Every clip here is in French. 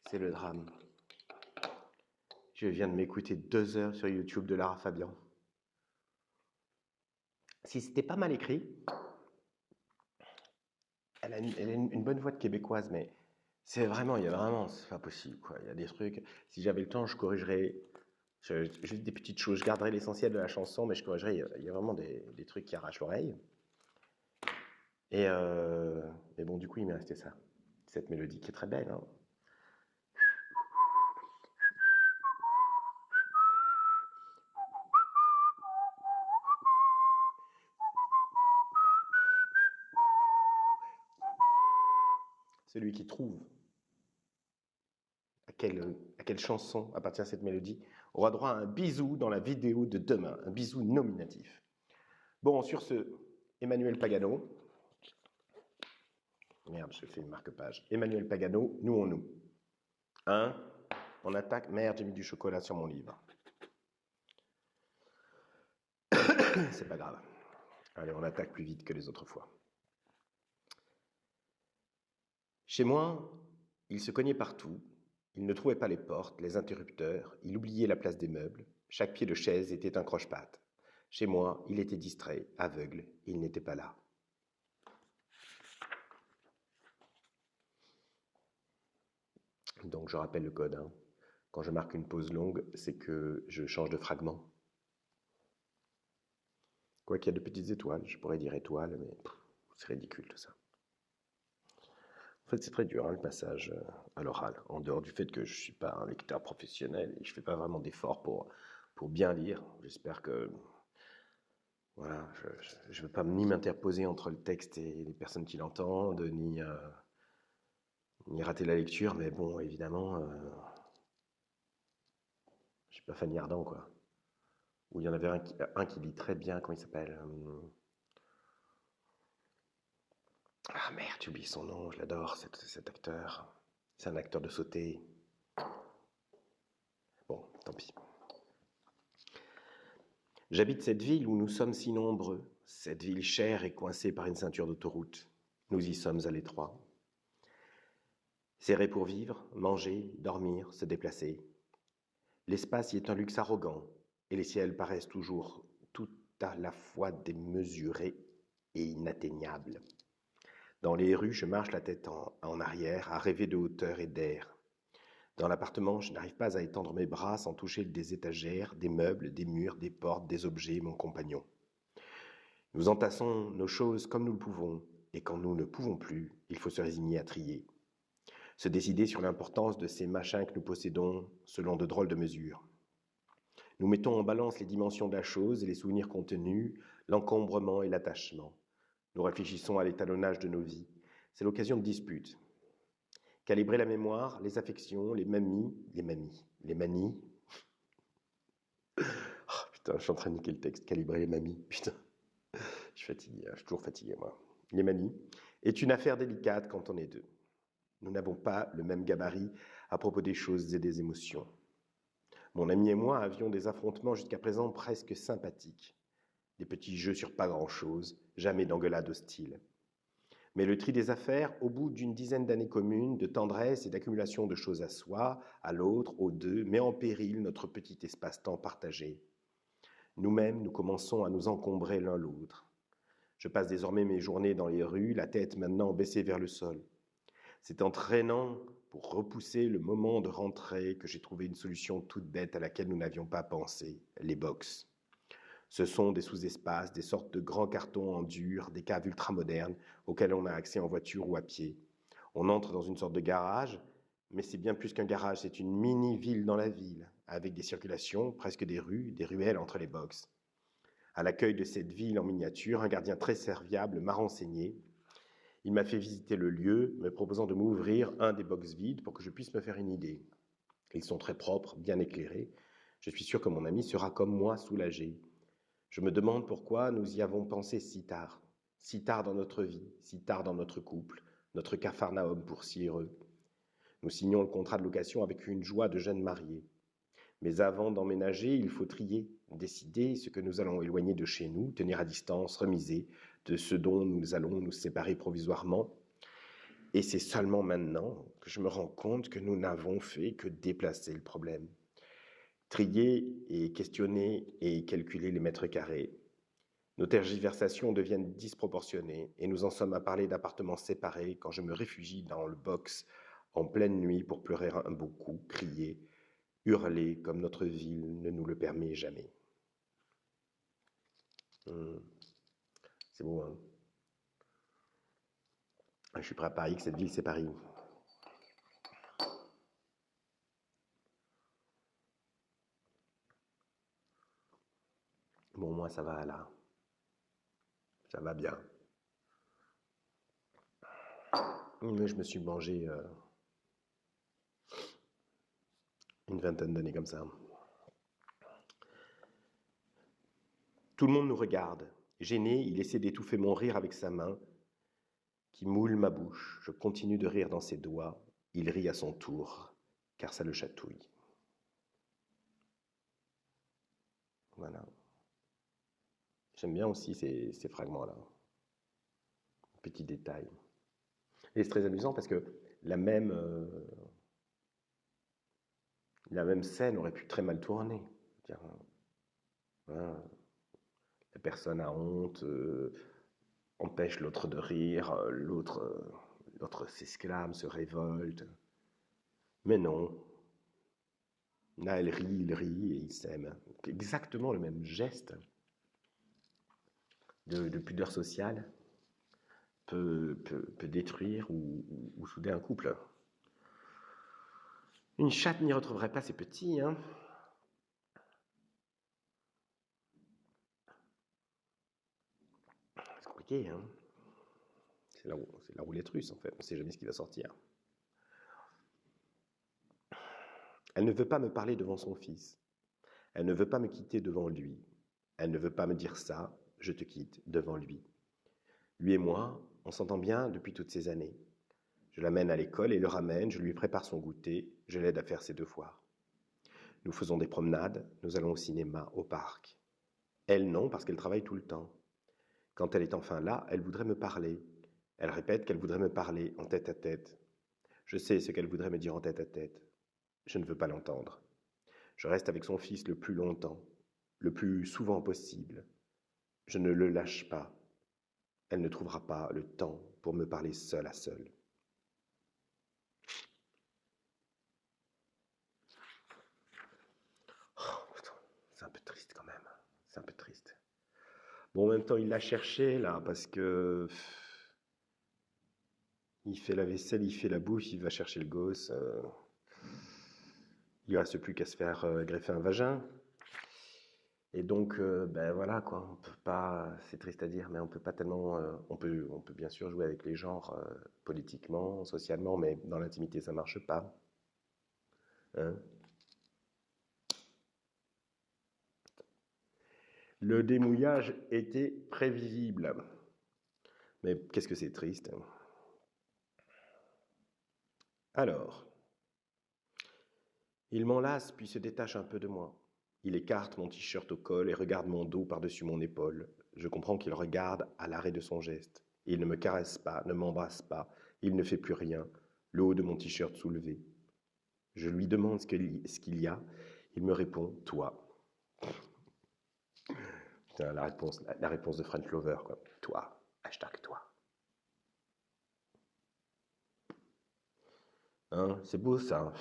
C'est le drame. Je viens de m'écouter 2 heures sur YouTube de Lara Fabian. Si c'était pas mal écrit, elle a une bonne voix de québécoise, mais c'est pas possible, quoi. Il y a des trucs, si j'avais le temps, je corrigerais juste des petites choses. Je garderais l'essentiel de la chanson, mais je corrigerais. Il y a vraiment des trucs qui arrachent l'oreille. Et bon, du coup, il m'est resté ça. Cette mélodie qui est très belle, hein. Celui qui trouve à quelle chanson appartient cette mélodie aura droit à un bisou dans la vidéo de demain, un bisou nominatif. Bon, sur ce, Emmanuel Pagano. Merde, je fais une marque-page. Emmanuel Pagano, nous on nous. On attaque. Merde, j'ai mis du chocolat sur mon livre. C'est pas grave. Allez, on attaque plus vite que les autres fois. Chez moi, il se cognait partout. Il ne trouvait pas les portes, les interrupteurs. Il oubliait la place des meubles. Chaque pied de chaise était un croche-patte. Chez moi, il était distrait, aveugle. Il n'était pas là. Donc je rappelle le code, hein. Quand je marque une pause longue, c'est que je change de fragment. Quoi qu'il y a de petites étoiles, je pourrais dire étoiles, mais c'est ridicule tout ça. En fait, c'est très dur, hein, le passage à l'oral, en dehors du fait que je ne suis pas un lecteur professionnel et je ne fais pas vraiment d'efforts pour bien lire. J'espère que voilà, je ne veux pas ni m'interposer entre le texte et les personnes qui l'entendent, ni rater la lecture, mais bon, évidemment, je suis pas Fanny Ardant, quoi. Ou il y en avait un qui lit très bien, comment il s'appelle Ah merde, j'ai oublié son nom, je l'adore, cet acteur. C'est un acteur de sauté. Bon, tant pis. J'habite cette ville où nous sommes si nombreux, cette ville chère et coincée par une ceinture d'autoroute. Nous y sommes à l'étroit. Serrés pour vivre, manger, dormir, se déplacer. L'espace y est un luxe arrogant, et les ciels paraissent toujours tout à la fois démesurés et inatteignables. Dans les rues, je marche la tête en arrière, à rêver de hauteur et d'air. Dans l'appartement, je n'arrive pas à étendre mes bras sans toucher des étagères, des meubles, des murs, des portes, des objets, mon compagnon. Nous entassons nos choses comme nous le pouvons, et quand nous ne pouvons plus, il faut se résigner à trier. Se décider sur l'importance de ces machins que nous possédons selon de drôles de mesures. Nous mettons en balance les dimensions de la chose et les souvenirs contenus, l'encombrement et l'attachement. Nous réfléchissons à l'étalonnage de nos vies. C'est l'occasion de disputes. Calibrer la mémoire, les affections, les manies. Oh, putain, je suis en train de niquer le texte. Calibrer les mamies, putain. Je suis fatigué, je suis toujours fatigué, moi. Les manies est une affaire délicate quand on est deux. Nous n'avons pas le même gabarit à propos des choses et des émotions. Mon ami et moi avions des affrontements jusqu'à présent presque sympathiques. Des petits jeux sur pas grand-chose, jamais d'engueulade hostile. Mais le tri des affaires, au bout d'une dizaine d'années communes, de tendresse et d'accumulation de choses à soi, à l'autre, aux deux, met en péril notre petit espace-temps partagé. Nous-mêmes, nous commençons à nous encombrer l'un l'autre. Je passe désormais mes journées dans les rues, la tête maintenant baissée vers le sol. C'est en traînant pour repousser le moment de rentrer que j'ai trouvé une solution toute bête à laquelle nous n'avions pas pensé, les box. Ce sont des sous-espaces, des sortes de grands cartons en dur, des caves ultramodernes auxquels on a accès en voiture ou à pied. On entre dans une sorte de garage, mais c'est bien plus qu'un garage, c'est une mini-ville dans la ville, avec des circulations, presque des rues, des ruelles entre les box. À l'accueil de cette ville en miniature, un gardien très serviable m'a renseigné. Il m'a fait visiter le lieu, me proposant de m'ouvrir un des box vides pour que je puisse me faire une idée. Ils sont très propres, bien éclairés. Je suis sûr que mon ami sera comme moi soulagé. Je me demande pourquoi nous y avons pensé si tard dans notre vie, si tard dans notre couple, notre capharnaüm pour si heureux. Nous signons le contrat de location avec une joie de jeunes mariés. Mais avant d'emménager, il faut trier, décider ce que nous allons éloigner de chez nous, tenir à distance, remiser de ce dont nous allons nous séparer provisoirement. Et c'est seulement maintenant que je me rends compte que nous n'avons fait que déplacer le problème. Trier et questionner et calculer les mètres carrés. Nos tergiversations deviennent disproportionnées et nous en sommes à parler d'appartements séparés quand je me réfugie dans le box en pleine nuit pour pleurer un beau coup, crier, hurler comme notre ville ne nous le permet jamais. C'est beau, hein? Je suis prêt à parier que cette ville, c'est Paris. Bon, moi, ça va là. Ça va bien. Mais je me suis mangé une vingtaine d'années comme ça. Tout le monde nous regarde. Gêné, il essaie d'étouffer mon rire avec sa main qui moule ma bouche. Je continue de rire dans ses doigts. Il rit à son tour, car ça le chatouille. Voilà. J'aime bien aussi ces fragments-là. Petits détails. Et c'est très amusant parce que la même scène aurait pu très mal tourner. Hein, la personne a honte, empêche l'autre de rire, l'autre s'exclame, se révolte. Mais non. Là, elle rit, il rit et ils s'aiment. Exactement le même geste de pudeur sociale peut détruire ou souder un couple. Une chatte n'y retrouverait pas ses petits, hein. C'est compliqué, hein. C'est la roulette russe, en fait. On ne sait jamais ce qui va sortir. Elle ne veut pas me parler devant son fils. Elle ne veut pas me quitter devant lui. Elle ne veut pas me dire ça, je te quitte devant lui. Lui et moi, on s'entend bien depuis toutes ces années. Je l'amène à l'école et le ramène, je lui prépare son goûter, je l'aide à faire ses devoirs. Nous faisons des promenades, nous allons au cinéma, au parc. Elle non, parce qu'elle travaille tout le temps. Quand elle est enfin là, elle voudrait me parler. Elle répète qu'elle voudrait me parler en tête à tête. Je sais ce qu'elle voudrait me dire en tête à tête. Je ne veux pas l'entendre. Je reste avec son fils le plus longtemps, le plus souvent possible. Je ne le lâche pas. Elle ne trouvera pas le temps pour me parler seul à seul. Oh, putain, c'est un peu triste quand même. C'est un peu triste. Bon, en même temps, il l'a cherché là parce que il fait la vaisselle, il fait la bouffe, il va chercher le gosse. Il ne reste plus qu'à se faire greffer un vagin. Et donc, ben voilà quoi, on peut pas, c'est triste à dire, mais on peut pas tellement, on peut bien sûr jouer avec les genres politiquement, socialement, mais dans l'intimité ça marche pas. Hein. Le démouillage était prévisible, mais qu'est-ce que c'est triste. Alors, il m'enlace puis se détache un peu de moi. Il écarte mon t-shirt au col et regarde mon dos par-dessus mon épaule. Je comprends qu'il regarde à l'arrêt de son geste. Il ne me caresse pas, ne m'embrasse pas, il ne fait plus rien, le haut de mon t-shirt soulevé. Je lui demande ce qu'il y a. Il me répond « toi ». Putain, la réponse de French Lover, quoi. Toi, hashtag toi. Hein, c'est beau ça.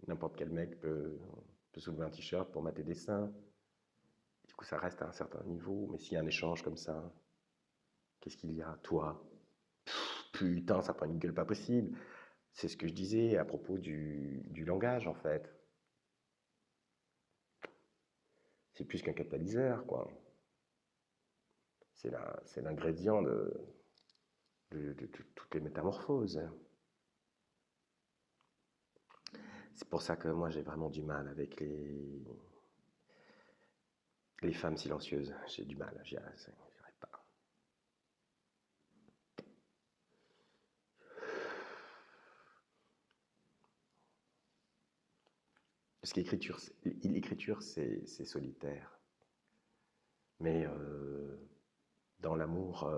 N'importe quel mec peut soulever un t-shirt pour mater des seins. Du coup, ça reste à un certain niveau. Mais s'il y a un échange comme ça, qu'est-ce qu'il y a? Toi. Putain, ça prend une gueule pas possible. C'est ce que je disais à propos du langage, en fait. C'est plus qu'un catalyseur, quoi. C'est l'ingrédient de toutes les métamorphoses. C'est pour ça que moi j'ai vraiment du mal avec les femmes silencieuses. J'ai du mal, j'y arrive pas. Parce que l'écriture c'est solitaire. Mais dans l'amour,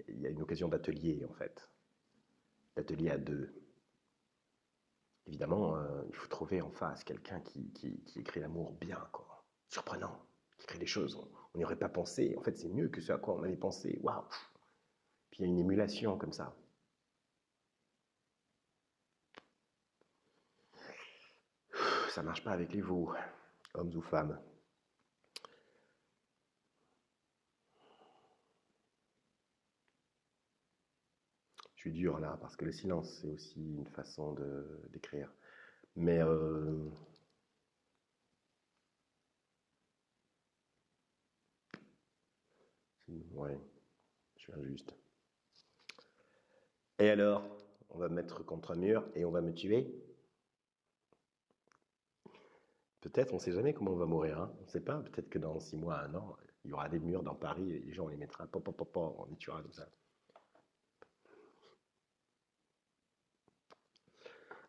il y a une occasion d'atelier, en fait. D'atelier à deux. Évidemment, il faut trouver en face quelqu'un qui écrit l'amour bien, quoi. Surprenant, qui écrit des choses. On n'y aurait pas pensé. En fait, c'est mieux que ce à quoi on avait pensé. Waouh! Puis il y a une émulation comme ça. Ça ne marche pas avec les veaux, hommes ou femmes. Je suis dur là, parce que le silence, c'est aussi une façon d'écrire. Mais ouais, je suis injuste. Et alors, on va me mettre contre un mur et on va me tuer? Peut-être, on ne sait jamais comment on va mourir. Hein. On ne sait pas. Peut-être que dans 6 mois, 1 an, il y aura des murs dans Paris et les gens, on les mettra, pop, pop, pop, pop, on les tuera comme ça.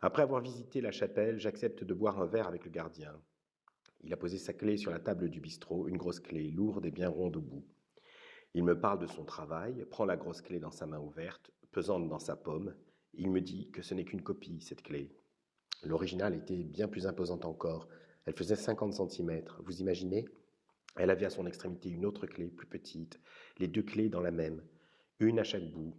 Après avoir visité la chapelle, j'accepte de boire un verre avec le gardien. Il a posé sa clé sur la table du bistrot, une grosse clé lourde et bien ronde au bout. Il me parle de son travail, prend la grosse clé dans sa main ouverte, pesante dans sa paume. Il me dit que ce n'est qu'une copie, cette clé. L'original était bien plus imposante encore. Elle faisait 50 centimètres. Vous imaginez? Elle avait à son extrémité une autre clé, plus petite, les 2 clés dans la même, une à chaque bout,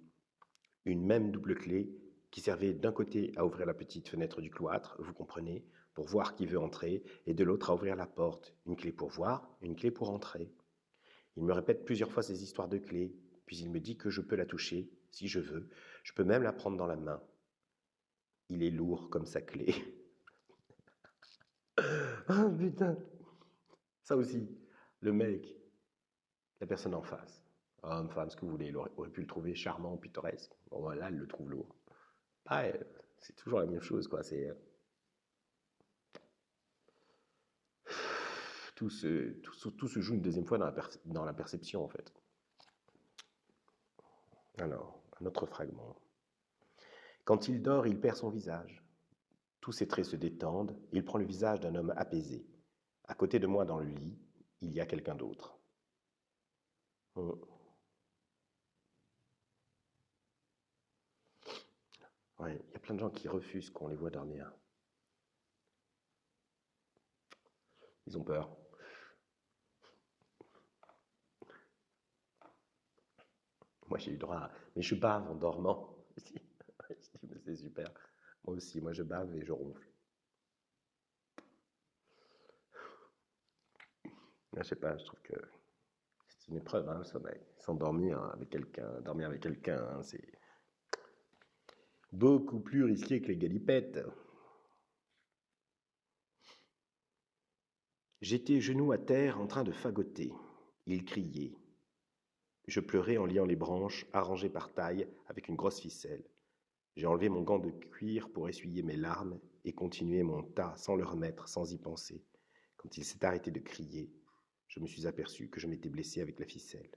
une même double clé qui servait d'un côté à ouvrir la petite fenêtre du cloître, vous comprenez, pour voir qui veut entrer, et de l'autre à ouvrir la porte, une clé pour voir, une clé pour entrer. Il me répète plusieurs fois ces histoires de clés, puis il me dit que je peux la toucher, si je veux, je peux même la prendre dans la main. Il est lourd comme sa clé. Ah putain! Ça aussi, le mec, la personne en face, homme, femme, ce que vous voulez, il aurait pu le trouver charmant, pittoresque. Bon, voilà, il le trouve lourd. Ah, c'est toujours la même chose, quoi. Tout se joue une deuxième fois dans la perception, en fait. Alors, un autre fragment. Quand il dort, il perd son visage. Tous ses traits se détendent, et il prend le visage d'un homme apaisé. À côté de moi dans le lit, il y a quelqu'un d'autre. Ouais, il y a plein de gens qui refusent qu'on les voit dormir. Ils ont peur. Moi, j'ai eu droit à... Mais je bave en dormant. Je dis, mais c'est super. Moi aussi, moi je bave et je ronfle. Je sais pas, je trouve que c'est une épreuve, hein, le sommeil. S'endormir avec quelqu'un, dormir avec quelqu'un, hein, c'est beaucoup plus risqué que les galipettes. J'étais genoux à terre en train de fagoter. Il criait. Je pleurais en liant les branches, arrangées par taille, avec une grosse ficelle. J'ai enlevé mon gant de cuir pour essuyer mes larmes et continuer mon tas sans le remettre, sans y penser. Quand il s'est arrêté de crier, je me suis aperçu que je m'étais blessé avec la ficelle.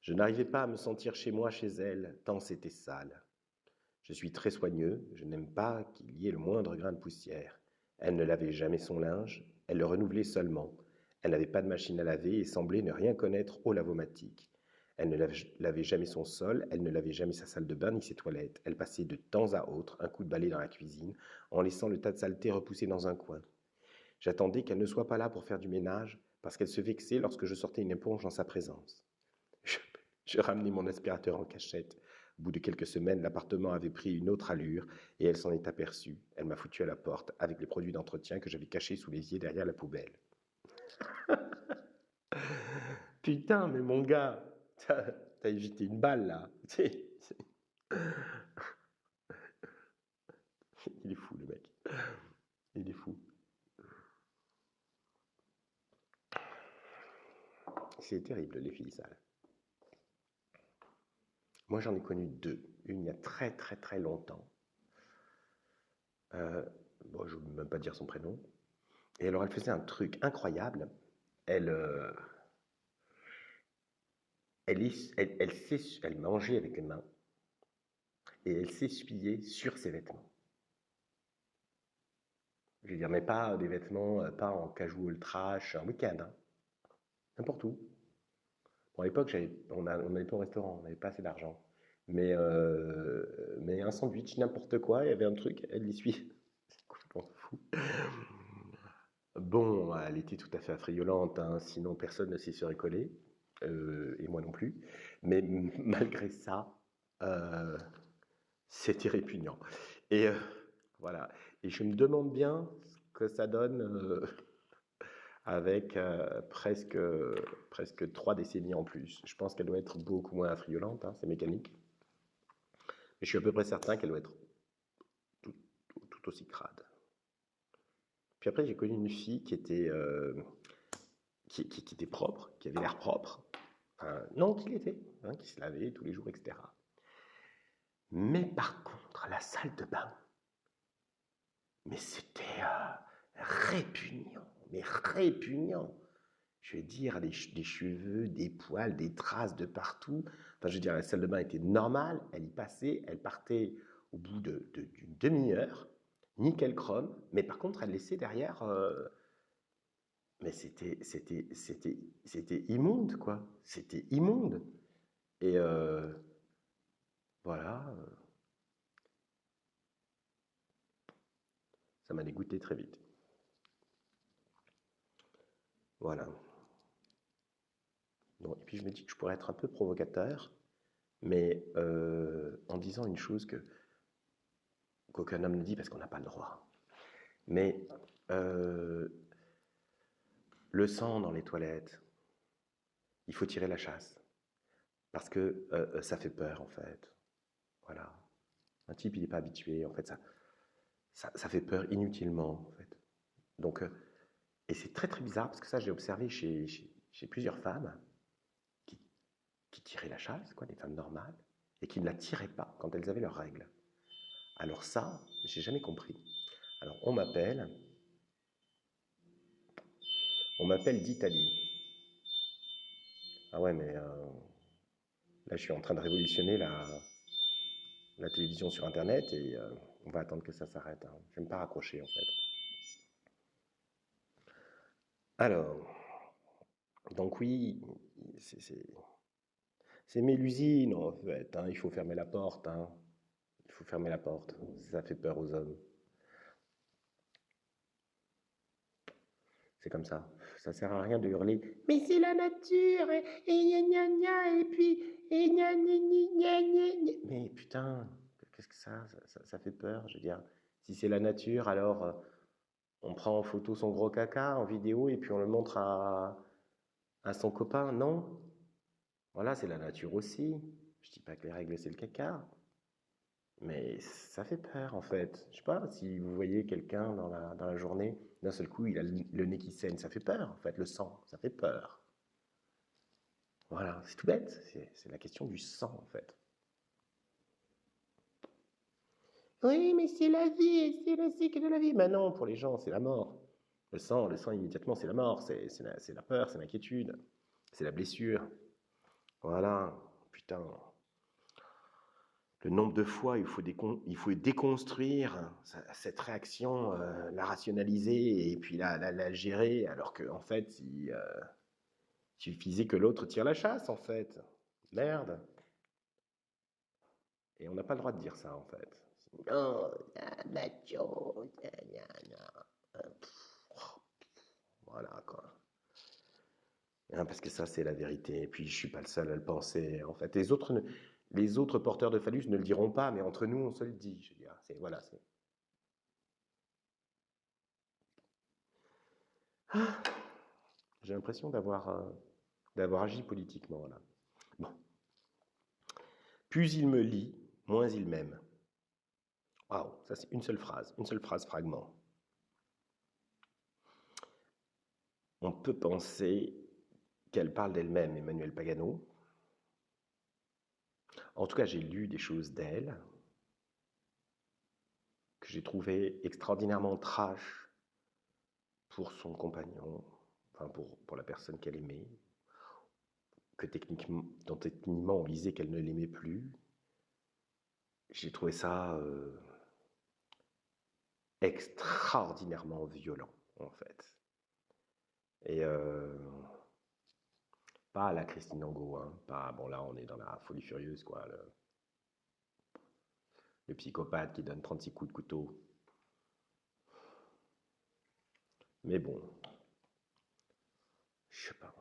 Je n'arrivais pas à me sentir chez moi, chez elle, tant c'était sale. Je suis très soigneux, je n'aime pas qu'il y ait le moindre grain de poussière. Elle ne lavait jamais son linge, elle le renouvelait seulement. Elle n'avait pas de machine à laver et semblait ne rien connaître au lavomatique. Elle ne lavait jamais son sol, elle ne lavait jamais sa salle de bain ni ses toilettes. Elle passait de temps à autre un coup de balai dans la cuisine, en laissant le tas de saleté repousser dans un coin. J'attendais qu'elle ne soit pas là pour faire du ménage, parce qu'elle se vexait lorsque je sortais une éponge en sa présence. Je ramenais mon aspirateur en cachette. Au bout de quelques semaines, l'appartement avait pris une autre allure et elle s'en est aperçue. Elle m'a foutu à la porte avec les produits d'entretien que j'avais cachés sous l'évier derrière la poubelle. Putain, mais mon gars, t'as évité une balle là. Il est fou le mec. Il est fou. C'est terrible les filles sales. Moi j'en ai connu 2. Une il y a très très très longtemps. Bon, je ne veux même pas dire son prénom. Et alors elle faisait un truc incroyable. Elle, elle mangeait avec les mains et elle s'essuyait sur ses vêtements. Je veux dire, mais pas des vêtements, pas en casual trash, un week-end, hein, n'importe où. Bon, à l'époque, on n'allait pas au restaurant, on n'avait pas assez d'argent. Mais un sandwich, n'importe quoi, il y avait un truc, elle y suit. C'est complètement fou. Bon, elle était tout à fait affriolante, hein, sinon personne ne s'y serait collé, et moi non plus. Mais malgré ça, euh, c'était répugnant. Et voilà. Et je me demande bien ce que ça donne avec presque 3 décennies en plus. Je pense qu'elle doit être beaucoup moins affriolante, hein, c'est mécanique. Mais je suis à peu près certain qu'elle doit être tout, tout aussi crade. Puis après, j'ai connu une fille qui était propre, qui avait l'air propre. Enfin, non, qui l'était, hein, qui se lavait tous les jours, etc. Mais par contre, la salle de bain, mais c'était répugnant, mais répugnant. Je veux dire, des cheveux, des poils, des traces de partout. Enfin, je veux dire, la salle de bain était normale, elle y passait, elle partait au bout d'une demi-heure, nickel chrome, mais par contre, elle laissait derrière. Mais c'était immonde, quoi. C'était immonde. Et voilà, ça m'a dégoûté très vite. Voilà. Bon, et puis je me dis que je pourrais être un peu provocateur, mais en disant une chose qu'aucun homme ne dit parce qu'on n'a pas le droit. Mais le sang dans les toilettes, il faut tirer la chasse. Parce que ça fait peur, en fait. Voilà. Un type, il n'est pas habitué. En fait, ça fait peur inutilement, en fait. Donc, et c'est très, très bizarre, parce que ça, j'ai observé chez plusieurs femmes qui, qui tiraient la chasse, quoi, des femmes normales, et qui ne la tiraient pas quand elles avaient leurs règles. Alors ça, j'ai jamais compris. Alors, on m'appelle d'Italie. Ah ouais, mais là, je suis en train de révolutionner la télévision sur Internet et on va attendre que ça s'arrête, hein. Je ne vais pas raccrocher, en fait. Alors, donc oui, c'est Mélusine, en fait, hein. Il faut fermer la porte, hein. Il faut fermer la porte. Ça fait peur aux hommes. C'est comme ça. Ça sert à rien de hurler. Mais c'est la nature et gna gna gna et puis et gna gna gna gna gna. Mais putain, qu'est-ce que ça fait peur. Je veux dire, si c'est la nature, alors on prend en photo son gros caca en vidéo et puis on le montre à son copain. Non, voilà, c'est la nature aussi. Je dis pas que les règles c'est le caca, mais ça fait peur en fait. Je sais pas, si vous voyez quelqu'un dans la journée, d'un seul coup il a le nez qui saigne, ça fait peur en fait, le sang, ça fait peur. Voilà, c'est tout bête, c'est la question du sang en fait. Oui, mais c'est la vie, c'est le cycle de la vie. Mais non, pour les gens, c'est la mort. Le sang immédiatement, c'est la mort, c'est la peur, c'est l'inquiétude, c'est la blessure. Voilà, putain. Le nombre de fois il faut déconstruire cette réaction, la rationaliser et puis la gérer, alors qu'en fait, il suffisait que l'autre tire la chasse, en fait. Merde. Et on n'a pas le droit de dire ça, en fait. Non, macho, voilà, quoi. Hein, parce que ça, c'est la vérité. Et puis, je suis pas le seul à le penser. En fait, les autres porteurs de phallus ne le diront pas, mais entre nous, on se le dit. Je veux dire, voilà, Ah, j'ai l'impression d'avoir agi politiquement là. Bon. Plus il me lit, moins il m'aime. Waouh, ça c'est une seule phrase fragment. On peut penser qu'elle parle d'elle-même, Emmanuelle Pagano. En tout cas, j'ai lu des choses d'elle que j'ai trouvées extraordinairement trash pour son compagnon, enfin pour la personne qu'elle aimait, dont techniquement on lisait qu'elle ne l'aimait plus. J'ai trouvé ça extraordinairement violent, en fait. Et pas à la Christine Angot, hein, pas, bon là on est dans la folie furieuse, quoi, le psychopathe qui donne 36 coups de couteau. Mais bon, je sais pas.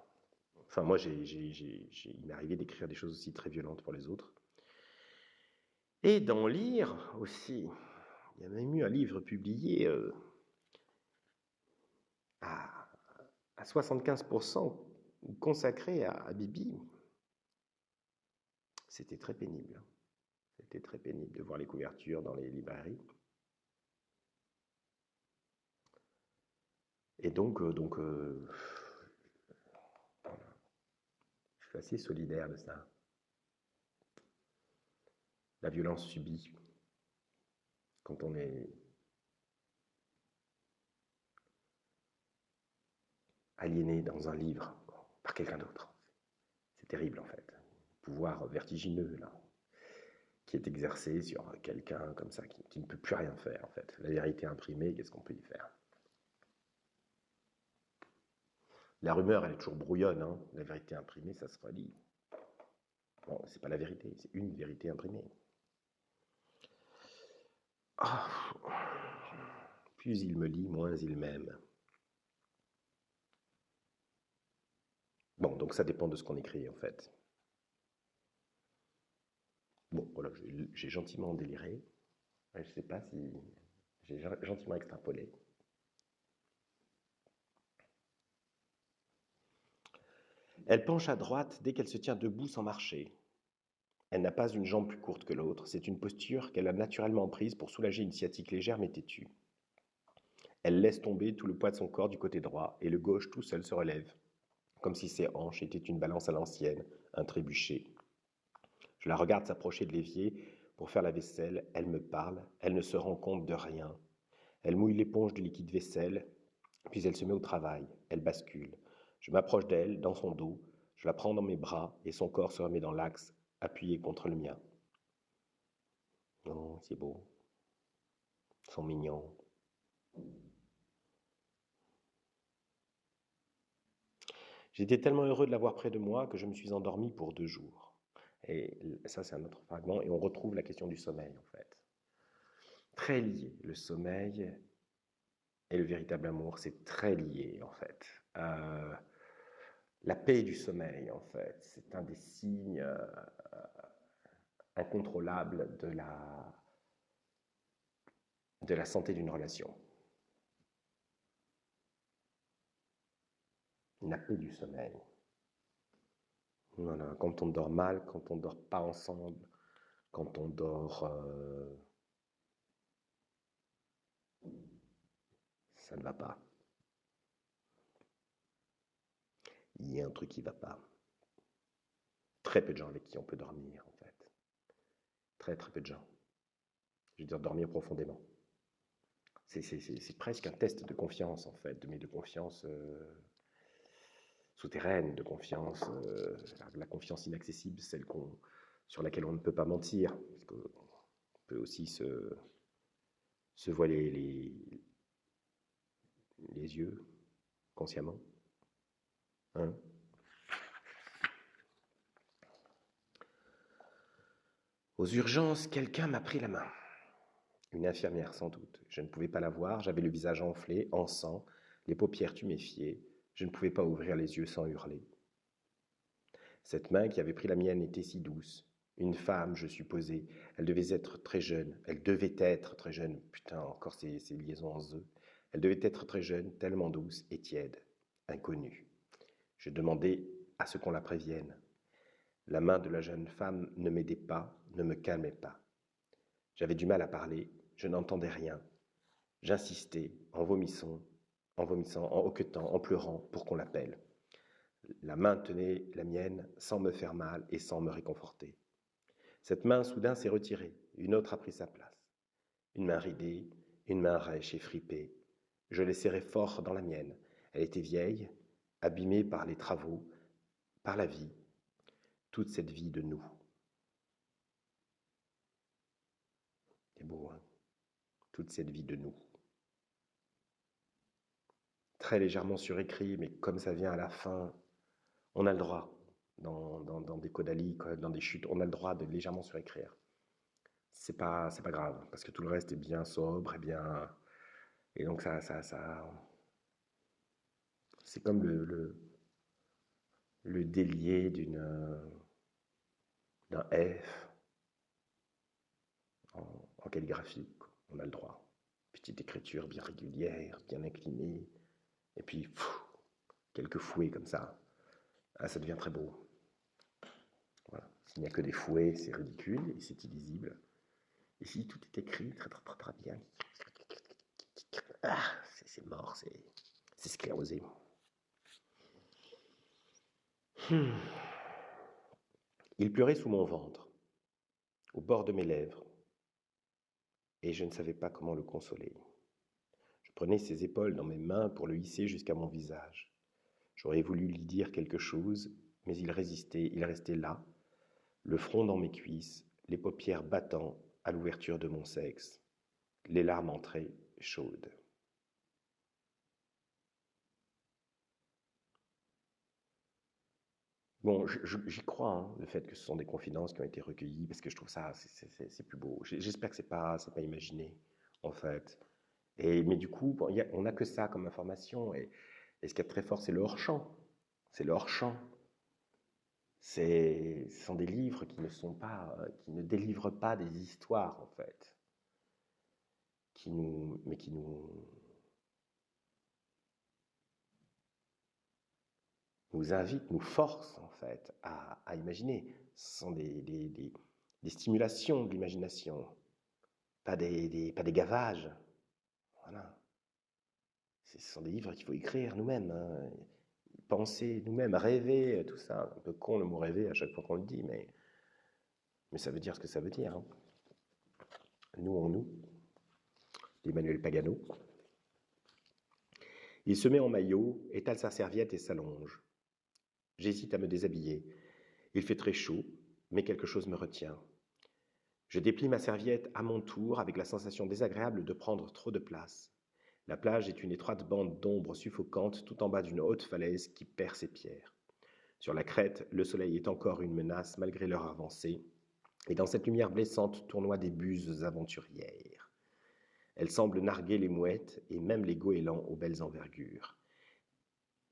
Enfin, moi, il m'est arrivé d'écrire des choses aussi très violentes pour les autres. Et d'en lire aussi. Il y a même eu un livre publié à 75% consacré à Bibi. C'était très pénible. C'était très pénible de voir les couvertures dans les librairies. Et donc, voilà. Je suis assez solidaire de ça. La violence subie quand on est aliéné dans un livre par quelqu'un d'autre. C'est terrible en fait. Pouvoir vertigineux là, qui est exercé sur quelqu'un comme ça, qui ne peut plus rien faire en fait. La vérité imprimée, qu'est-ce qu'on peut y faire? La rumeur, elle est toujours brouillonne, hein. La vérité imprimée, ça se relie. Bon, c'est pas la vérité, c'est une vérité imprimée. Oh. Plus il me lit, moins il m'aime. Bon, donc ça dépend de ce qu'on écrit en fait. Bon, voilà, j'ai gentiment déliré. Je ne sais pas si j'ai gentiment extrapolé. Elle penche à droite dès qu'elle se tient debout sans marcher. Elle n'a pas une jambe plus courte que l'autre, c'est une posture qu'elle a naturellement prise pour soulager une sciatique légère mais têtue. Elle laisse tomber tout le poids de son corps du côté droit et le gauche tout seul se relève, comme si ses hanches étaient une balance à l'ancienne, un trébuchet. Je la regarde s'approcher de l'évier pour faire la vaisselle, elle me parle, elle ne se rend compte de rien. Elle mouille l'éponge du liquide vaisselle, puis elle se met au travail, elle bascule. Je m'approche d'elle, dans son dos, je la prends dans mes bras et son corps se remet dans l'axe, appuyé contre le mien. Oh, c'est beau. Ils sont mignons. J'étais tellement heureux de l'avoir près de moi que je me suis endormi pour 2 jours. Et ça, c'est un autre fragment, et on retrouve la question du sommeil, en fait. Très lié, le sommeil et le véritable amour, c'est très lié, en fait. La paix du sommeil, en fait, c'est un des signes incontrôlables de la santé d'une relation. La paix du sommeil. Voilà, quand on dort mal, quand on dort pas ensemble, quand on dort, ça ne va pas. Il y a un truc qui ne va pas. Très peu de gens avec qui on peut dormir, en fait. Très très peu de gens. Je veux dire, dormir profondément. C'est presque un test de confiance, en fait, mais de confiance souterraine, de confiance, la confiance inaccessible, celle sur laquelle on ne peut pas mentir, parce qu'on peut aussi se voiler les yeux consciemment. Hein? Aux urgences, quelqu'un m'a pris la main. Une infirmière sans doute. Je ne pouvais pas la voir, j'avais le visage enflé, en sang, les paupières tuméfiées. Je ne pouvais pas ouvrir les yeux sans hurler. Cette main qui avait pris la mienne était si douce. Une femme, je supposais. Elle devait être très jeune. Elle devait être très jeune. Putain, encore ces liaisons en eux. Elle devait être très jeune, tellement douce et tiède. Inconnue. Je demandais à ce qu'on la prévienne. La main de la jeune femme ne m'aidait pas, ne me calmait pas. J'avais du mal à parler, je n'entendais rien. J'insistais, en vomissant, en hoquetant, en pleurant, pour qu'on l'appelle. La main tenait la mienne sans me faire mal et sans me réconforter. Cette main soudain s'est retirée, une autre a pris sa place. Une main ridée, une main rêche et fripée. Je l'ai serrée fort dans la mienne. Elle était vieille, abîmée par les travaux, par la vie, toute cette vie de nous. C'est beau, hein? Toute cette vie de nous. très légèrement surécrit, mais comme ça vient à la fin, on a le droit. Dans des caudalie, dans des chutes, on a le droit de légèrement surécrire. C'est pas grave, parce que tout le reste est bien sobre et bien. Et donc c'est comme le délié d'un F en calligraphie. On a le droit. Petite écriture bien régulière, bien inclinée, et puis quelques fouets comme ça. Ah, ça devient très beau. Voilà. S'il n'y a que des fouets, c'est ridicule et c'est illisible. Ici, tout est écrit très très très, très bien. Ah, c'est mort, c'est sclérosé. Il pleurait sous mon ventre, au bord de mes lèvres, et je ne savais pas comment le consoler. Je prenais ses épaules dans mes mains pour le hisser jusqu'à mon visage. J'aurais voulu lui dire quelque chose, mais il restait là, le front dans mes cuisses, les paupières battant à l'ouverture de mon sexe, les larmes entraient chaudes. Bon, j'y crois, hein, le fait que ce sont des confidences qui ont été recueillies, parce que je trouve ça, c'est plus beau. J'espère que c'est pas imaginé, en fait. Mais du coup, bon, on n'a que ça comme information, et ce qui est très fort, c'est le hors-champ. C'est le hors-champ. Ce sont des livres qui ne délivrent pas des histoires, en fait, mais qui nous invitent, nous forcent, en fait, à imaginer. Ce sont des stimulations de l'imagination, pas des gavages. Voilà. Ce sont des livres qu'il faut écrire nous-mêmes, hein, penser nous-mêmes, rêver, tout ça. Un peu con le mot rêver à chaque fois qu'on le dit, mais ça veut dire ce que ça veut dire. Hein. Nous en nous, d'Emmanuel Pagano. Il se met en maillot, étale sa serviette et s'allonge. J'hésite à me déshabiller. Il fait très chaud, mais quelque chose me retient. Je déplie ma serviette à mon tour avec la sensation désagréable de prendre trop de place. La plage est une étroite bande d'ombre suffocante tout en bas d'une haute falaise qui perd ses pierres. Sur la crête, le soleil est encore une menace malgré l'heure avancée, et dans cette lumière blessante tournoient des buses aventurières. Elles semblent narguer les mouettes et même les goélands aux belles envergures.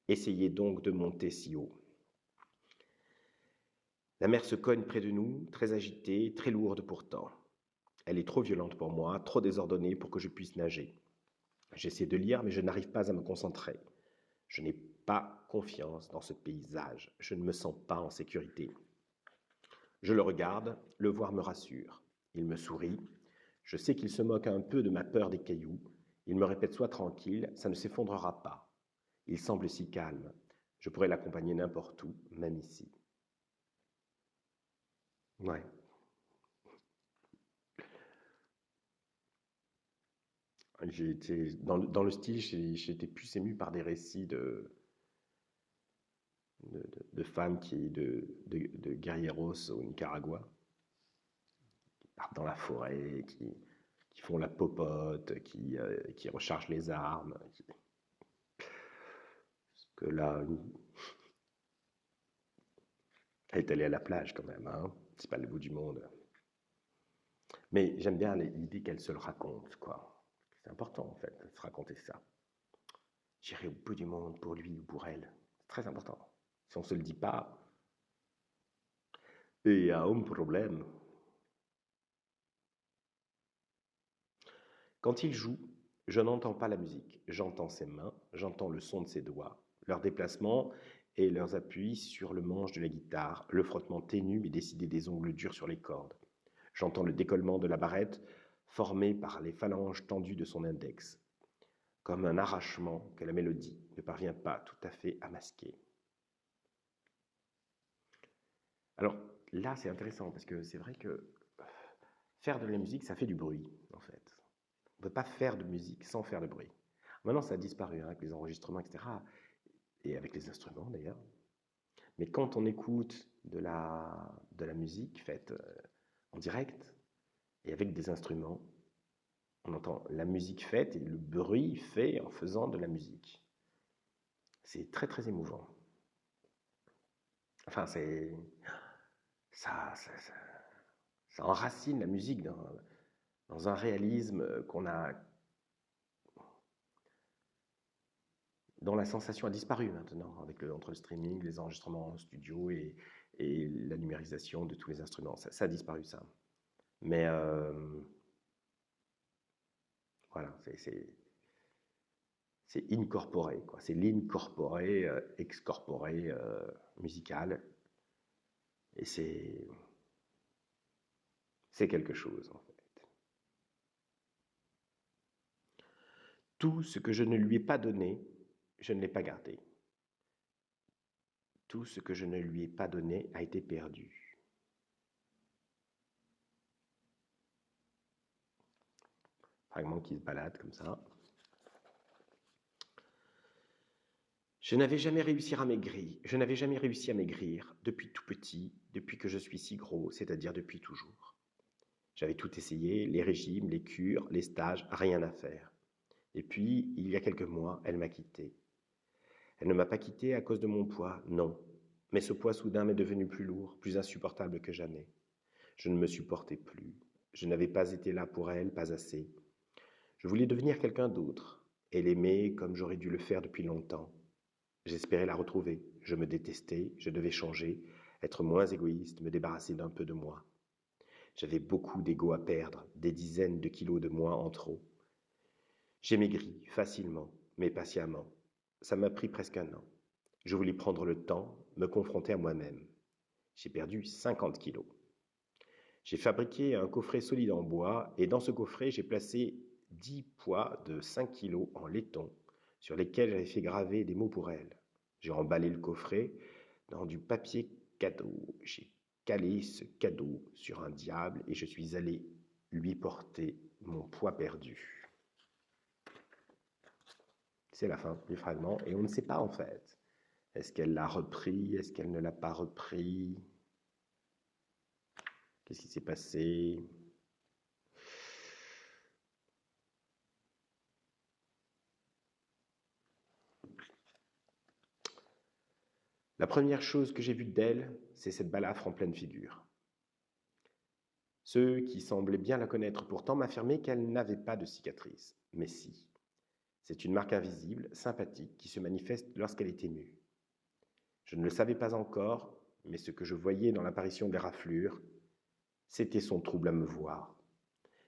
Essayez donc de monter si haut. La mer se cogne près de nous, très agitée, très lourde pourtant. Elle est trop violente pour moi, trop désordonnée pour que je puisse nager. J'essaie de lire, mais je n'arrive pas à me concentrer. Je n'ai pas confiance dans ce paysage. Je ne me sens pas en sécurité. Je le regarde, le voir me rassure. Il me sourit. Je sais qu'il se moque un peu de ma peur des cailloux. Il me répète: sois tranquille, ça ne s'effondrera pas. Il semble si calme. Je pourrais l'accompagner n'importe où, même ici. Ouais. Dans le style, j'ai été plus ému par des récits de femmes de guerrieros au Nicaragua, qui partent dans la forêt, qui font la popote, qui rechargent les armes. Parce que là, elle est allée à la plage quand même, hein. C'est pas le bout du monde. Mais j'aime bien l'idée qu'elle se le raconte, quoi. C'est important en fait, de se raconter ça. J'irai au bout du monde pour lui ou pour elle. C'est très important. Si on ne se le dit pas, il y a un problème. Quand il joue, je n'entends pas la musique. J'entends ses mains, j'entends le son de ses doigts, leurs déplacements et leurs appuis sur le manche de la guitare, le frottement ténu mais décidé des ongles durs sur les cordes. J'entends le décollement de la barrette formé par les phalanges tendues de son index, comme un arrachement que la mélodie ne parvient pas tout à fait à masquer. Alors là, c'est intéressant parce que c'est vrai que faire de la musique, ça fait du bruit, en fait. On ne peut pas faire de musique sans faire de bruit. Maintenant, ça a disparu hein, avec les enregistrements, etc. Et avec les instruments, d'ailleurs. Mais quand on écoute de la musique faite en direct et avec des instruments, on entend la musique faite et le bruit fait en faisant de la musique. C'est très, très émouvant. Enfin, ça enracine la musique dans un réalisme dont la sensation a disparu maintenant, entre le streaming, les enregistrements en studio et la numérisation de tous les instruments. Ça a disparu, ça. Mais voilà, c'est incorporé, quoi. C'est l'incorporé, excorporé musical. Et c'est quelque chose, en fait. Tout ce que je ne lui ai pas donné, je ne l'ai pas gardé. Tout ce que je ne lui ai pas donné a été perdu. Fragment qui se balade comme ça. Je n'avais jamais réussi à maigrir depuis tout petit, depuis que je suis si gros, c'est-à-dire depuis toujours. J'avais tout essayé, les régimes, les cures, les stages, rien à faire. Et puis, il y a quelques mois, elle m'a quitté. Elle ne m'a pas quitté à cause de mon poids, non. Mais ce poids soudain m'est devenu plus lourd, plus insupportable que jamais. Je ne me supportais plus. Je n'avais pas été là pour elle, pas assez. Je voulais devenir quelqu'un d'autre et l'aimer comme j'aurais dû le faire depuis longtemps. J'espérais la retrouver. Je me détestais, je devais changer, être moins égoïste, me débarrasser d'un peu de moi. J'avais beaucoup d'ego à perdre, des dizaines de kilos de moins en trop. J'ai maigri facilement, mais patiemment. Ça m'a pris presque un an. Je voulais prendre le temps, me confronter à moi-même. J'ai perdu 50 kilos. J'ai fabriqué un coffret solide en bois et dans ce coffret, j'ai placé 10 poids de 5 kilos en laiton sur lesquels j'avais fait graver des mots pour elle. J'ai emballé le coffret dans du papier cadeau. J'ai calé ce cadeau sur un diable et je suis allé lui porter mon poids perdu. C'est la fin du fragment et on ne sait pas en fait. Est-ce qu'elle l'a repris? Est-ce qu'elle ne l'a pas repris? Qu'est-ce qui s'est passé? La première chose que j'ai vue d'elle, c'est cette balafre en pleine figure. Ceux qui semblaient bien la connaître pourtant m'affirmaient qu'elle n'avait pas de cicatrice. Mais si. C'est une marque invisible, sympathique, qui se manifeste lorsqu'elle est émue. Je ne le savais pas encore, mais ce que je voyais dans l'apparition des raflures, c'était son trouble à me voir.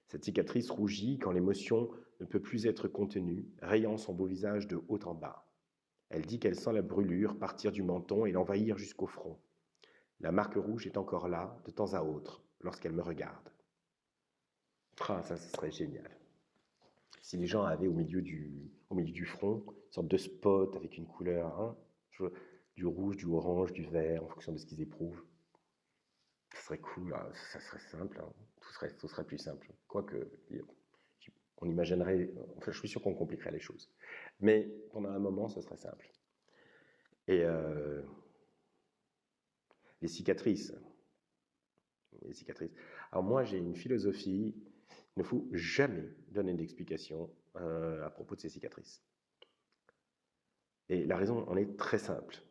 Cette cicatrice rougit quand l'émotion ne peut plus être contenue, rayant son beau visage de haut en bas. Elle dit qu'elle sent la brûlure partir du menton et l'envahir jusqu'au front. La marque rouge est encore là, de temps à autre, lorsqu'elle me regarde. Ah, ça, ce serait génial. Si les gens avaient au milieu du front une sorte de spot avec une couleur, hein, du rouge, du orange, du vert, en fonction de ce qu'ils éprouvent. Ce serait cool, hein, ça serait simple, hein. Tout serait plus simple. Quoique, on imaginerait, enfin, je suis sûr qu'on compliquerait les choses. Mais pendant un moment, ce serait simple. Et les cicatrices. Alors moi, j'ai une philosophie, il ne faut jamais donner d'explication à propos de ces cicatrices. Et la raison en est très simple.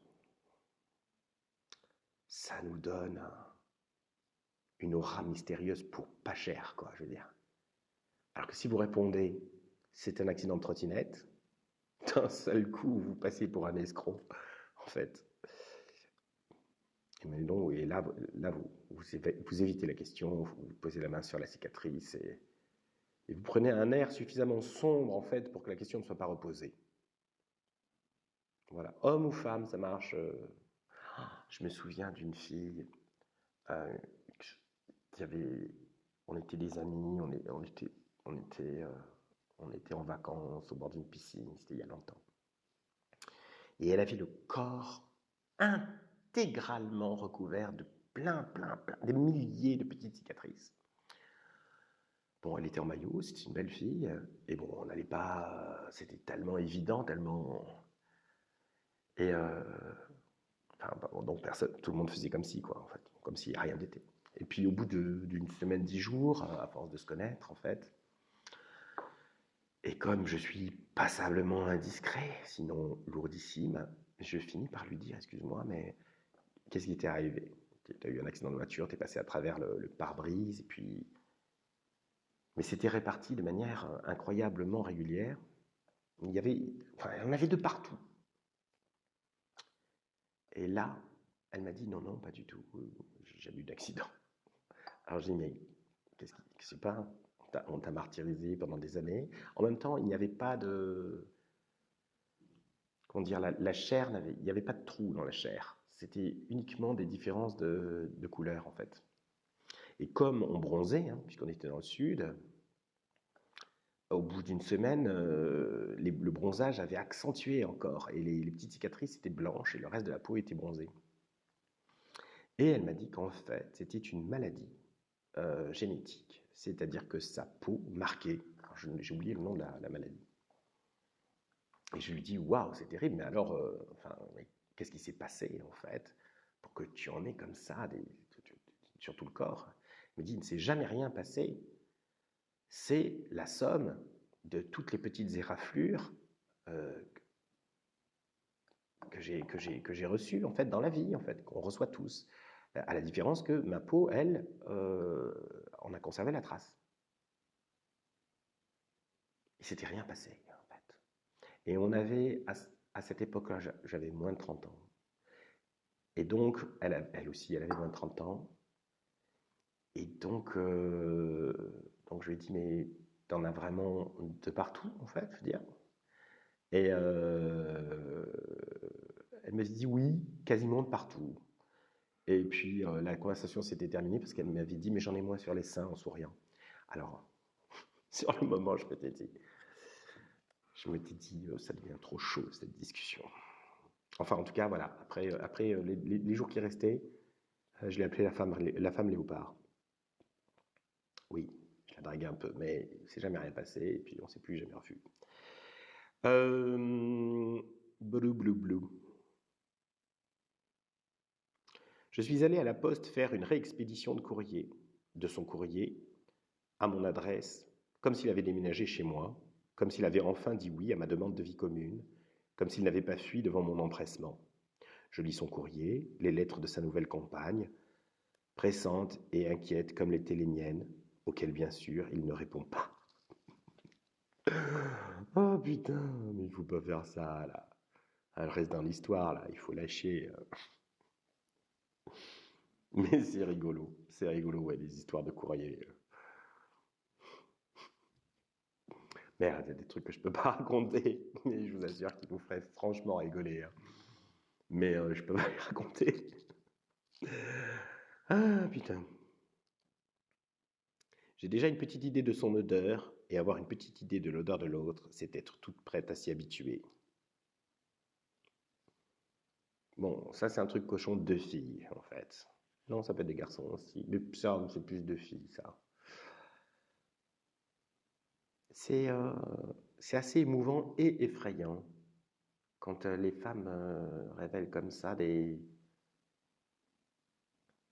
Ça nous donne une aura mystérieuse pour pas cher, quoi, je veux dire. Alors que si vous répondez, c'est un accident de trottinette, d'un seul coup, vous passez pour un escroc, en fait. Mais non, et là vous évitez la question, vous posez la main sur la cicatrice et vous prenez un air suffisamment sombre, en fait, pour que la question ne soit pas reposée. Voilà, homme ou femme, ça marche. Je me souviens d'une fille on était des amis, on était en vacances au bord d'une piscine, c'était il y a longtemps. Et elle avait le corps intégralement recouvert de plein, des milliers de petites cicatrices. Bon, elle était en maillot, c'était une belle fille, et bon, on n'allait pas, c'était tellement évident, tellement... Et donc tout le monde faisait comme si, quoi, en fait, comme si rien n'était. Et puis au bout d'une semaine, 10 jours, à force de se connaître, en fait, et comme je suis passablement indiscret, sinon lourdissime, je finis par lui dire, excuse-moi, mais qu'est-ce qui t'est arrivé? Tu as eu un accident de voiture, tu es passé à travers le pare-brise, et puis... Mais c'était réparti de manière incroyablement régulière. Il y avait, enfin, il y en avait de partout. Et là, elle m'a dit, non, non, pas du tout, j'ai jamais eu d'accident. Alors j'ai dit, mais qu'est-ce qui, je sais pas, on t'a martyrisé pendant des années. En même temps, il n'y avait pas de, comment dire, la chair, il n'y avait pas de trou dans la chair. C'était uniquement des différences de couleur, en fait. Et comme on bronzait, hein, puisqu'on était dans le sud, au bout d'une semaine, le bronzage avait accentué encore. Et les petites cicatrices étaient blanches et le reste de la peau était bronzé. Et elle m'a dit qu'en fait, c'était une maladie génétique. C'est-à-dire que sa peau marquait. J'ai oublié le nom de la maladie. Et je lui dis, waouh, c'est terrible, mais alors, enfin, qu'est-ce qui s'est passé en fait pour que tu en aies comme ça sur tout le corps? Il me dit, il ne s'est jamais rien passé. C'est la somme de toutes les petites éraflures euh, que j'ai reçues en fait dans la vie, en fait, qu'on reçoit tous. À la différence que ma peau, elle, en a conservé la trace. Il ne s'était rien passé, en fait. Et on avait, à cette époque-là, j'avais moins de 30 ans. Et donc, elle aussi, elle avait moins de 30 ans. Et donc je lui ai dit, mais t'en as vraiment de partout, en fait, je veux dire. Et elle me dit, oui, quasiment de partout. Et puis, la conversation s'était terminée parce qu'elle m'avait dit, mais j'en ai moins sur les seins en souriant. Alors, sur le moment, je m'étais dit, ça devient trop chaud, cette discussion. Enfin, en tout cas, voilà. Après les jours qui restaient, je l'ai appelée la femme léopard. Oui, je la draguais un peu, mais il ne s'est jamais rien passé, et puis on ne s'est plus jamais revu. Blou, blou, blou. Je suis allé à la poste faire une réexpédition de son courrier, à mon adresse, comme s'il avait déménagé chez moi, comme s'il avait enfin dit oui à ma demande de vie commune, comme s'il n'avait pas fui devant mon empressement. Je lis son courrier, les lettres de sa nouvelle compagne, pressantes et inquiètes comme l'étaient les miennes, auxquelles bien sûr il ne répond pas. Oh putain, mais il faut pas faire ça là. Elle reste dans l'histoire là, il faut lâcher. Mais c'est rigolo, ouais, les histoires de courrier. Merde, il y a des trucs que je peux pas raconter, mais je vous assure qu'ils vous feraient franchement rigoler, hein. Mais je peux pas les raconter. Ah putain. J'ai déjà une petite idée de son odeur, et avoir une petite idée de l'odeur de l'autre, c'est être toute prête à s'y habituer. Bon, ça c'est un truc cochon de filles, en fait. Non, ça peut être des garçons aussi. Mais ça, c'est plus de filles, ça. C'est euh, c'est assez émouvant et effrayant quand les femmes révèlent comme ça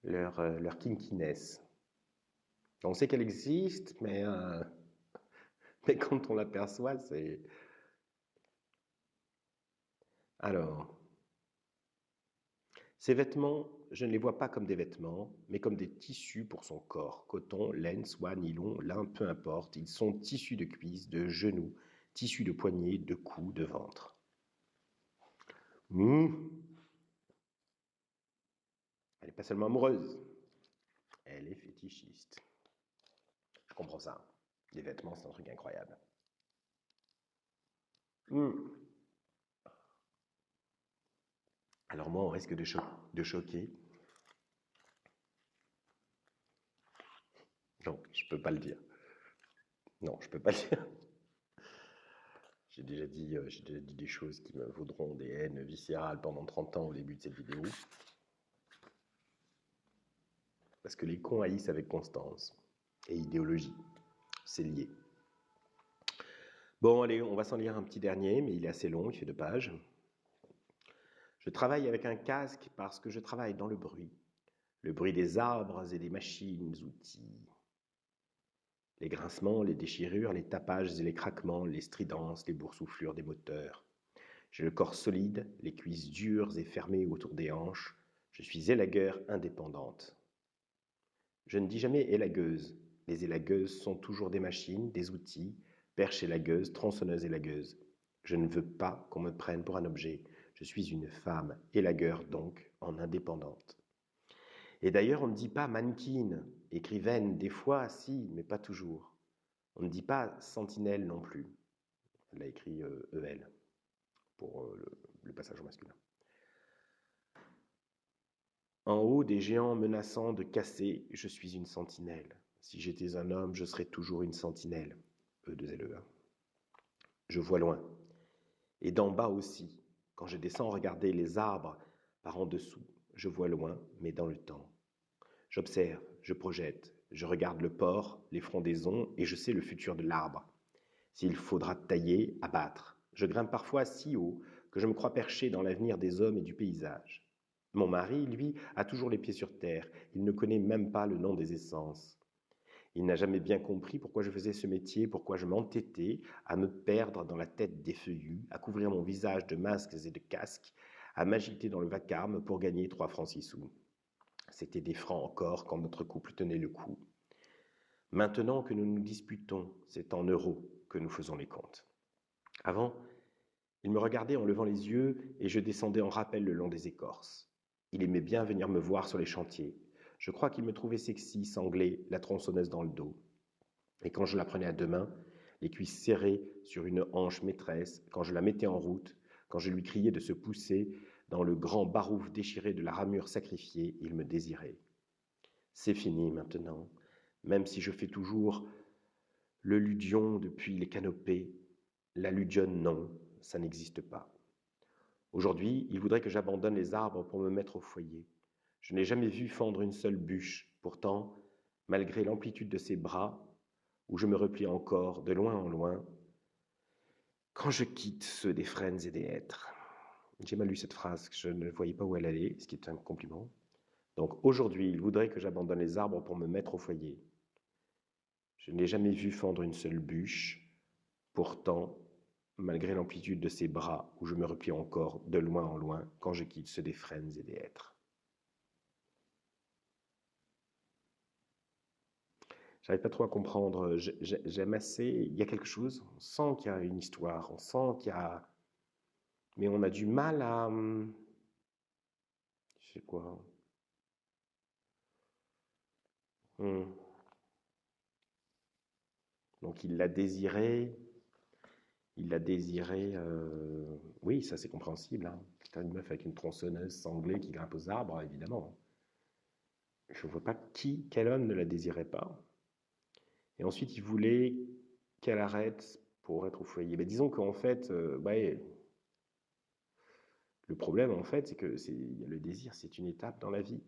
leur kinkiness. On sait qu'elle existe, mais quand on l'aperçoit, c'est... Alors, ces vêtements, je ne les vois pas comme des vêtements, mais comme des tissus pour son corps. Coton, laine, soie, nylon, lin, peu importe. Ils sont tissus de cuisses, de genoux, tissus de poignets, de cou, de ventre. Elle n'est pas seulement amoureuse, elle est fétichiste. Je comprends ça. Les vêtements, c'est un truc incroyable. Alors moi, on risque de choquer. Non, je peux pas le dire. Non, je peux pas le dire. J'ai déjà dit des choses qui me vaudront des haines viscérales pendant 30 ans au début de cette vidéo. Parce que les cons haïssent avec constance. Et idéologie. C'est lié. Bon, allez, on va s'en lire un petit dernier, mais il est assez long, il fait 2 pages. Je travaille avec un casque parce que je travaille dans le bruit. Le bruit des arbres et des machines, outils. Les grincements, les déchirures, les tapages et les craquements, les stridences, les boursouflures des moteurs. J'ai le corps solide, les cuisses dures et fermées autour des hanches. Je suis élagueur indépendante. Je ne dis jamais élagueuse. Les élagueuses sont toujours des machines, des outils, perches élagueuses, tronçonneuses élagueuses. Je ne veux pas qu'on me prenne pour un objet. Je suis une femme, élagueur donc, en indépendante. Et d'ailleurs, on ne dit pas mannequin, écrivaine, des fois, si, mais pas toujours. On ne dit pas sentinelle non plus. Elle a écrit EL pour le passage au masculin. En haut des géants menaçants de casser, je suis une sentinelle. Si j'étais un homme, je serais toujours une sentinelle. E2LE1. Je vois loin. Et d'en bas aussi. Quand je descends regarder les arbres par en dessous, je vois loin, mais dans le temps. J'observe, je projette, je regarde le port, les frondaisons, et je sais le futur de l'arbre. S'il faudra tailler, abattre. Je grimpe parfois si haut que je me crois perché dans l'avenir des hommes et du paysage. Mon mari, lui, a toujours les pieds sur terre. Il ne connaît même pas le nom des essences. Il n'a jamais bien compris pourquoi je faisais ce métier, pourquoi je m'entêtais à me perdre dans la tête des feuillus, à couvrir mon visage de masques et de casques, à m'agiter dans le vacarme pour gagner 3 francs 6 sous. C'était des francs encore quand notre couple tenait le coup. Maintenant que nous nous disputons, c'est en euros que nous faisons les comptes. Avant, il me regardait en levant les yeux et je descendais en rappel le long des écorces. Il aimait bien venir me voir sur les chantiers. Je crois qu'il me trouvait sexy, sanglé, la tronçonneuse dans le dos. Et quand je la prenais à 2 mains, les cuisses serrées sur une hanche maîtresse, quand je la mettais en route, quand je lui criais de se pousser dans le grand barouf déchiré de la ramure sacrifiée, il me désirait. C'est fini maintenant, même si je fais toujours le ludion depuis les canopées, la ludionne non, ça n'existe pas. Aujourd'hui, il voudrait que j'abandonne les arbres pour me mettre au foyer. Je n'ai jamais vu fendre une seule bûche. Pourtant, malgré l'amplitude de ses bras, où je me replie encore de loin en loin, quand je quitte ceux des frênes et des hêtres. J'ai mal lu cette phrase, je ne voyais pas où elle allait, ce qui est un compliment. Donc aujourd'hui, il voudrait que j'abandonne les arbres pour me mettre au foyer. Je n'ai jamais vu fendre une seule bûche. Pourtant, malgré l'amplitude de ses bras, où je me replie encore de loin en loin, quand je quitte ceux des frênes et des hêtres. J'arrive pas trop à comprendre. J'aime assez. Il y a quelque chose. On sent qu'il y a une histoire. On sent qu'il y a. Mais on a du mal à. Je sais quoi. Donc il l'a désiré. Il l'a désiré. Oui, ça c'est compréhensible. Hein. C'est une meuf avec une tronçonneuse sanglée qui grimpe aux arbres, évidemment. Je ne vois pas quel homme ne la désirait pas. Et ensuite, il voulait qu'elle arrête pour être au foyer. Mais disons qu'en fait, ouais, le problème, en fait, c'est que le désir, c'est une étape dans la vie.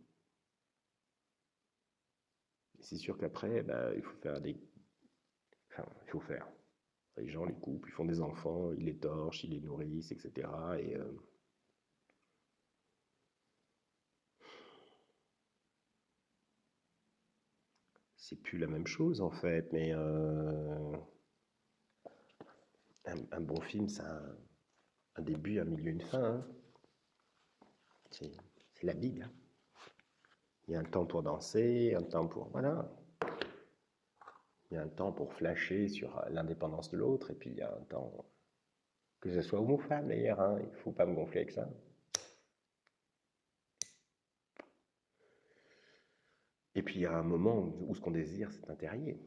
Et c'est sûr qu'après, il faut faire des... Enfin, il faut faire. Les gens, les couples, ils font des enfants, ils les torchent, ils les nourrissent, etc. Et c'est plus la même chose, en fait. Mais un bon film, c'est un début, un milieu, une fin. Hein. C'est la Bible. Hein. Il y a un temps pour danser, un temps pour... Voilà. Il y a un temps pour flasher sur l'indépendance de l'autre, et puis il y a un temps... Que ce soit homme ou femme, d'ailleurs, hein, il ne faut pas me gonfler avec ça. Et puis il y a un moment où ce qu'on désire, c'est un terrier.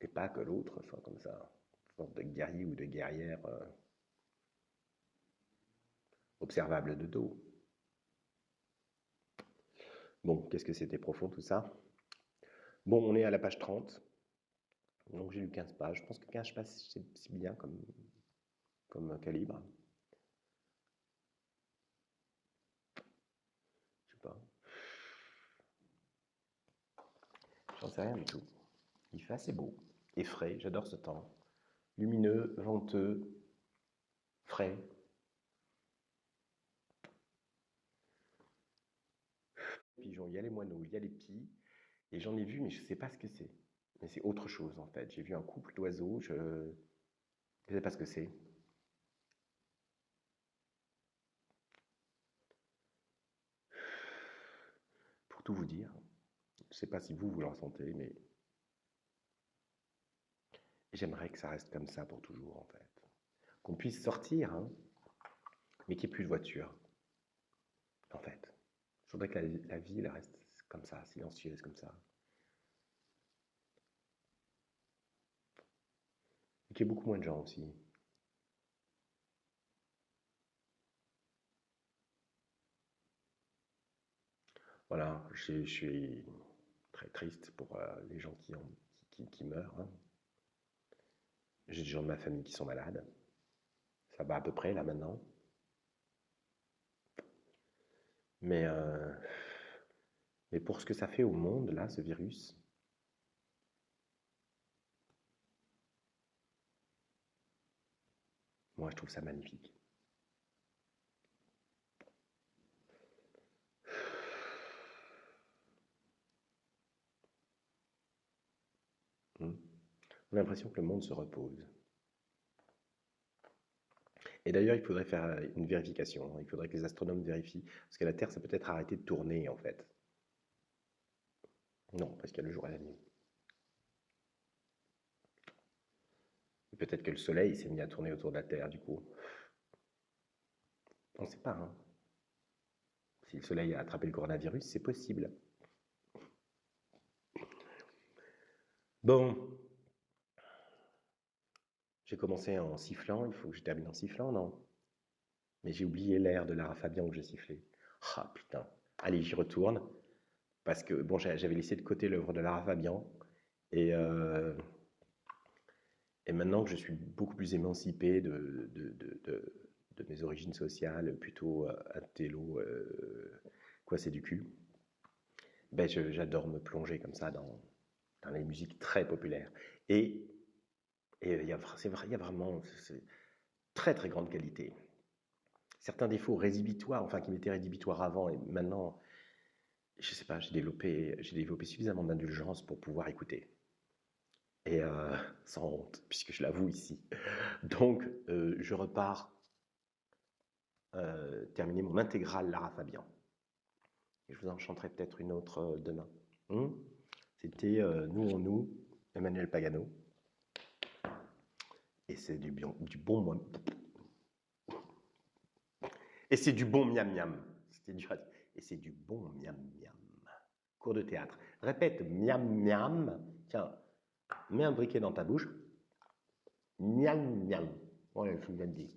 Et pas que l'autre soit comme ça, une sorte de guerrier ou de guerrière observable de dos. Bon, qu'est-ce que c'était profond tout ça? Bon, on est à la page 30. Donc j'ai lu 15 pages. Je pense que 15 pages, c'est bien comme calibre. Je sais pas. J'en sais rien du tout. Il fait assez beau et frais, j'adore ce temps. Lumineux, venteux, frais. Pigeons, il y a les moineaux, il y a les pies, et j'en ai vu, mais je ne sais pas ce que c'est. Mais c'est autre chose en fait. J'ai vu un couple d'oiseaux, je ne sais pas ce que c'est. Pour tout vous dire, je ne sais pas si vous le ressentez, mais j'aimerais que ça reste comme ça pour toujours en fait. Qu'on puisse sortir, hein, mais qu'il n'y ait plus de voiture. En fait, je voudrais que la ville reste comme ça, silencieuse comme ça. Et qu'il y ait beaucoup moins de gens aussi. Voilà, je suis très triste pour les gens qui meurent, hein. J'ai des gens de ma famille qui sont malades. Ça va à peu près là maintenant. Mais, euh, mais pour ce que ça fait au monde, là, ce virus, moi je trouve ça magnifique. Hmm. On a l'impression que le monde se repose. Et d'ailleurs, il faudrait faire une vérification, hein. Il faudrait que les astronomes vérifient. Parce que la Terre, ça peut être arrêté de tourner, en fait. Non, parce qu'il y a le jour et la nuit. Et peut-être que le Soleil s'est mis à tourner autour de la Terre, du coup. On ne sait pas, hein. Si le Soleil a attrapé le coronavirus, c'est possible. Bon, j'ai commencé en sifflant, il faut que je termine en sifflant, non? Mais j'ai oublié l'air de Lara Fabian que j'ai sifflé. Ah putain. Allez, j'y retourne. Parce que, bon, j'avais laissé de côté l'œuvre de Lara Fabian. Et, euh, et maintenant que je suis beaucoup plus émancipé de mes origines sociales, plutôt intello, quoi, c'est du cul, ben j'adore me plonger comme ça dans les musiques très populaires. Et il y a, c'est vrai, il y a vraiment très très grande qualité. Certains défauts rédhibitoires, enfin qui m'étaient rédhibitoires avant et maintenant, je sais pas, j'ai développé suffisamment d'indulgence pour pouvoir écouter. Et sans honte, puisque je l'avoue ici. Donc, je repars terminer mon intégrale Lara Fabian. Et je vous en chanterai peut-être une autre demain. C'était Nous en nous, Emmanuel Pagano. Et c'est du bon Et c'est du bon miam miam. C'était du Et c'est du bon miam miam. Cours de théâtre. Répète miam miam. Tiens, mets un briquet dans ta bouche. Miam miam. Ouais, je vous l'ai dit.